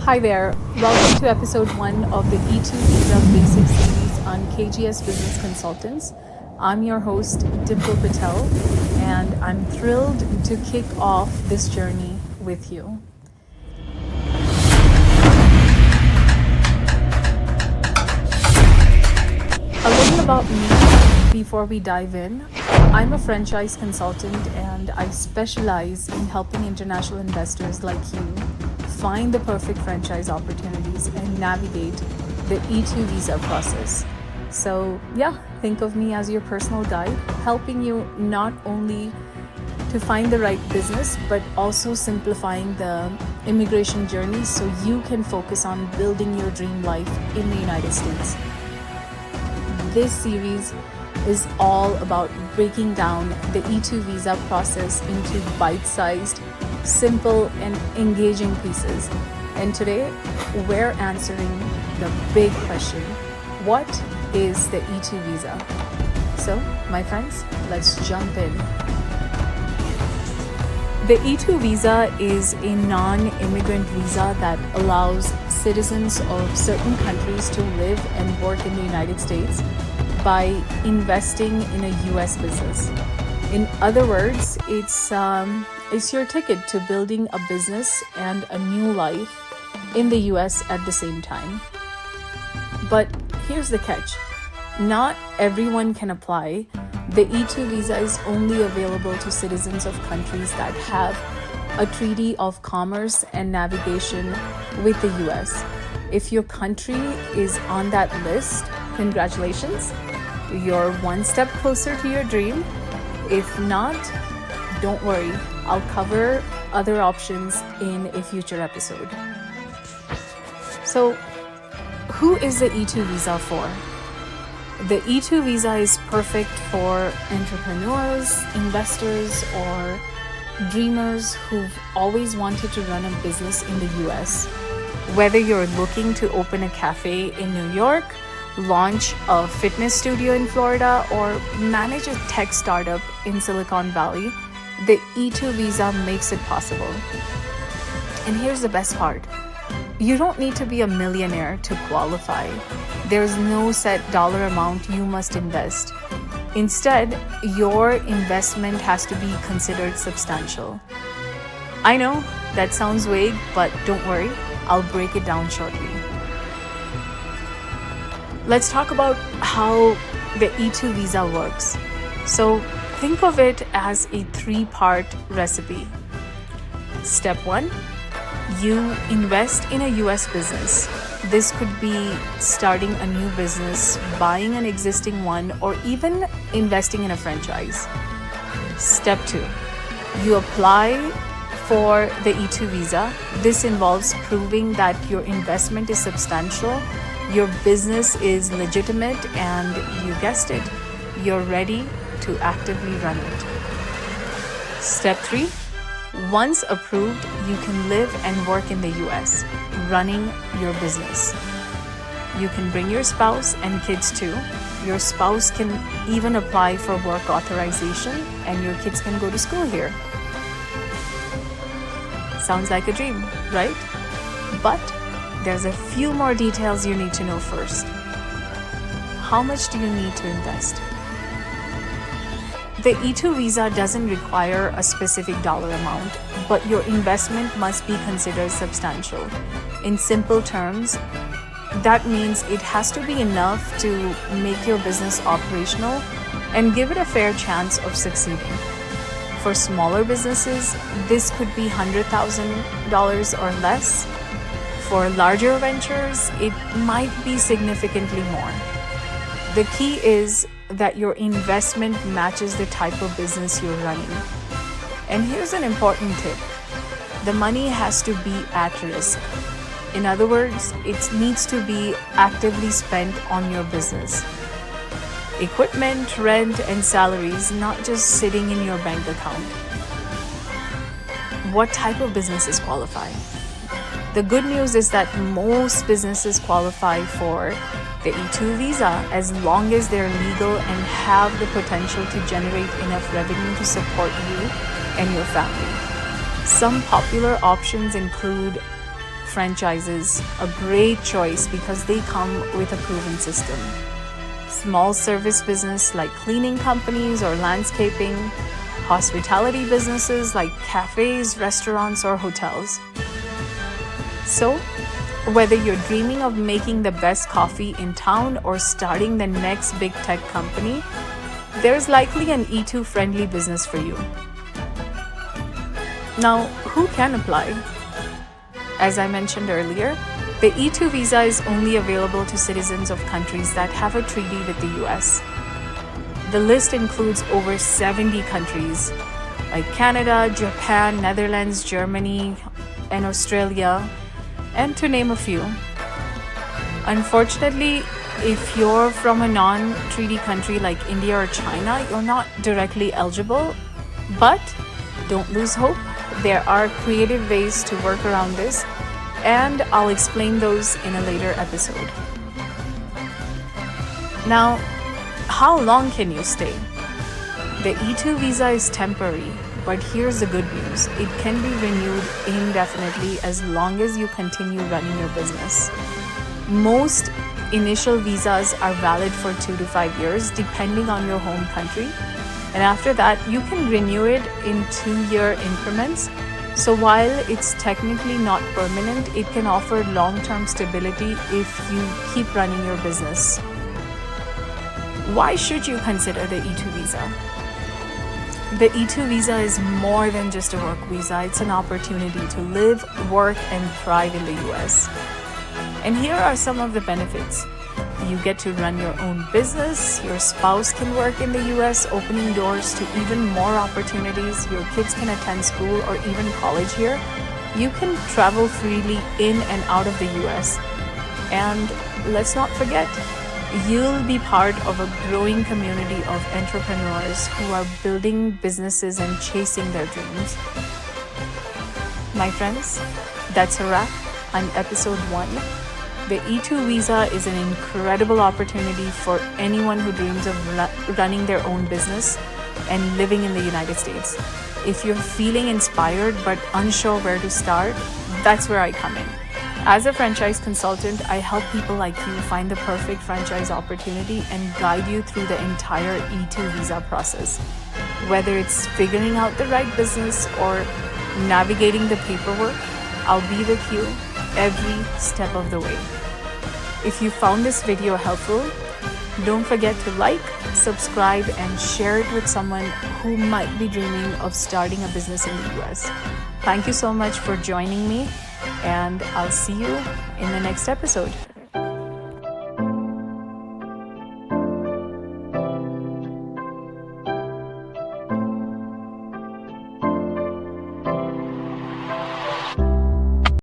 Hi there, welcome to episode 1 of the E-2 Visa Basic Series on KGS Business Consultants. I'm your host, Dimple Patel, and I'm thrilled to kick off this journey with you. A little about me before we dive in. I'm a franchise consultant and I specialize in helping international investors like you find the perfect franchise opportunities and navigate the E-2 visa process. So think of me as your personal guide, helping you not only to find the right business, but also simplifying the immigration journey so you can focus on building your dream life in the United States. This series is all about breaking down the E-2 visa process into bite-sized, simple and engaging pieces. And today we're answering the big question: what is the E-2 visa? So, my friends, let's jump in. The E-2 visa is a non-immigrant visa that allows citizens of certain countries to live and work in the United States by investing in a US business. In other words, it's your ticket to building a business and a new life in the US at the same time. But here's the catch. Not everyone can apply. The E-2 visa is only available to citizens of countries that have a treaty of commerce and navigation with the US. If your country is on that list, congratulations. You're one step closer to your dream. If not, don't worry. I'll cover other options in a future episode. So, who is the E-2 visa for? The E-2 visa is perfect for entrepreneurs, investors, or dreamers who've always wanted to run a business in the US. Whether you're looking to open a cafe in New York, launch a fitness studio in Florida, or manage a tech startup in Silicon Valley, the E-2 visa makes it possible. And here's the best part. You don't need to be a millionaire to qualify. There's no set dollar amount you must invest. Instead, your investment has to be considered substantial. I know that sounds vague, but don't worry, I'll break it down shortly. Let's talk about how the E-2 visa works. So think of it as a 3-part recipe. Step 1, you invest in a US business. This could be starting a new business, buying an existing one, or even investing in a franchise. Step 2, you apply for the E-2 visa. This involves proving that your investment is substantial, your business is legitimate, and you guessed it, you're ready to actively run it. Step 3, once approved, you can live and work in the US, running your business. You can bring your spouse and kids too. Your spouse can even apply for work authorization, and your kids can go to school here. Sounds like a dream, right? But there's a few more details you need to know first. How much do you need to invest? The E-2 visa doesn't require a specific dollar amount, but your investment must be considered substantial. In simple terms, that means it has to be enough to make your business operational and give it a fair chance of succeeding. For smaller businesses, this could be $100,000 or less. For larger ventures, it might be significantly more. The key is that your investment matches the type of business you're running. And here's an important tip. The money has to be at risk. In other words, it needs to be actively spent on your business. Equipment, rent, and salaries, not just sitting in your bank account. What type of businesses qualify? The good news is that most businesses qualify for the E-2 visa as long as they're legal and have the potential to generate enough revenue to support you and your family. Some popular options include franchises a great choice because they come with a proven system. Small service business like cleaning companies or landscaping, hospitality businesses like cafes, restaurants, or hotels. So, whether you're dreaming of making the best coffee in town or starting the next big tech company, there's likely an E-2 friendly business for you. Now, who can apply? As I mentioned earlier, the E-2 visa is only available to citizens of countries that have a treaty with the US. The list includes over 70 countries like Canada, Japan, Netherlands, Germany, and Australia, and to name a few. Unfortunately, if you're from a non-treaty country like India or China, you're not directly eligible, but don't lose hope. There are creative ways to work around this, and I'll explain those in a later episode. Now, how long can you stay? The E-2 visa is temporary, but here's the good news. It can be renewed indefinitely as long as you continue running your business. Most initial visas are valid for 2 to 5 years, depending on your home country. And after that, you can renew it in 2-year increments. So while it's technically not permanent, it can offer long-term stability if you keep running your business. Why should you consider the E-2 visa? The E-2 visa is more than just a work visa. It's an opportunity to live, work, and thrive in the US. And here are some of the benefits. You get to run your own business, your spouse can work in the US, opening doors to even more opportunities. Your kids can attend school or even college here. You can travel freely in and out of the US. And let's not forget, you'll be part of a growing community of entrepreneurs who are building businesses and chasing their dreams. My friends, that's a wrap on episode 1. The E-2 visa is an incredible opportunity for anyone who dreams of running their own business and living in the United States. If you're feeling inspired but unsure where to start, that's where I come in. As a franchise consultant, I help people like you find the perfect franchise opportunity and guide you through the entire E-2 visa process. Whether it's figuring out the right business or navigating the paperwork, I'll be with you every step of the way. If you found this video helpful, don't forget to like, subscribe, and share it with someone who might be dreaming of starting a business in the US. Thank you so much for joining me, and I'll see you in the next episode.